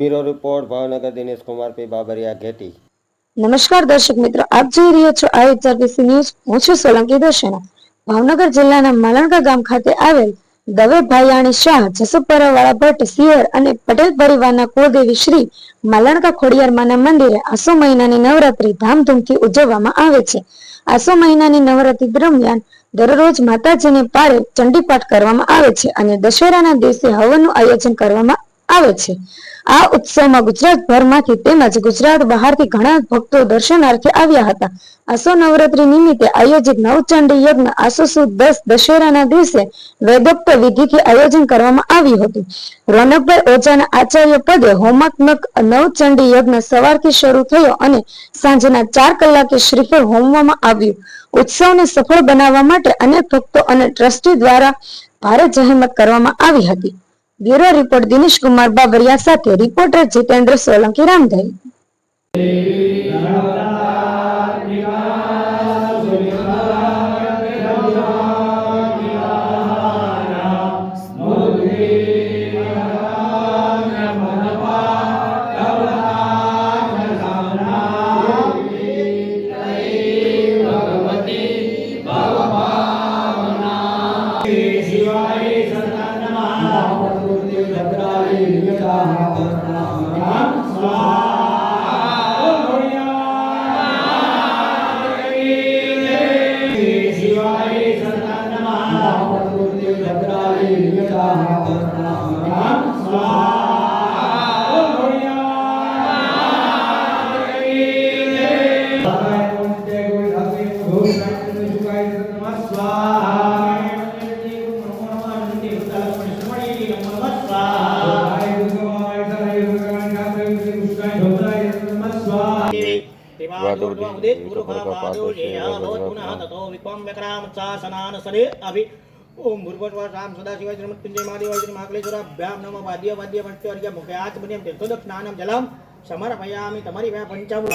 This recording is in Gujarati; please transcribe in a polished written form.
Bureau report Bhavnagar Dinesh Kumar P Babariya घेटी। નમસ્કાર દર્શક મિત્રો, આપ જોઈ રહ્યા છો આઈઆરસીસી ન્યૂઝ। હું છું સોલંકી દર્શના। ભાવનગર જિલ્લાના માલણકા ગામ ખાતે આવેલ દવે ભાયાણી શાહ જસુપરાવાળા ભટ્ટ સિયર અને પટેલ પરિવારના કુળદેવી શ્રી માલણકા ખોડિયાર માના મંદિરે આસો મહિનાની નવરાત્રી ધામધૂમથી ઉજવવામાં આવે છે। આસો મહિનાની નવરાત્રી દરમિયાન દરરોજ માતાજીને પાળે ચંડીપાઠ કરવામાં આવે છે અને દશેરાના દિવસે હવનનું આયોજન કરવામાં આવે છે। આ ઉત્સવમાં ગુજરાતભરમાંથી તેમજ ગુજરાત બહારથી ઘણા ભક્તો દર્શનાર્થે આવ્યા હતા। આસો નવરાત્રી નિમિત્તે આયોજિત નવચંડી યજ્ઞ આસો સુદ 10 દશેરાના દિવસે વેદોક્ત વિધિથી આયોજન કરવામાં આવ્યું હતું। રોનકભાઈ ઓઝાના આચાર્ય પદે હોમાત્મક નવચંડી યજ્ઞ સવારથી શરૂ થયો અને સાંજના 4 કલાકે શ્રીફળ હોમવામાં આવ્યું। ઉત્સવને સફળ બનાવવા માટે અનેક ભક્તો અને ટ્રસ્ટી દ્વારા ભારે જહેમત કરવામાં આવી હતી। બ્યુરો રિપોર્ટ દિનેશ કુમાર બાબરિયા સાથે રિપોર્ટર જીતેન્દ્ર સોલંકી રામધરી। ओम भूर्भुवः राम सदाशिवाय श्रीमत्पिंजय महादेवाय श्री महाकालेश्वराभ्यां नमः वाद्य वाद्य वंट्य मुख्यात् मन्यं तीर्थोदक स्नानं जलं समर्पयामि तमरी वे पंचामृत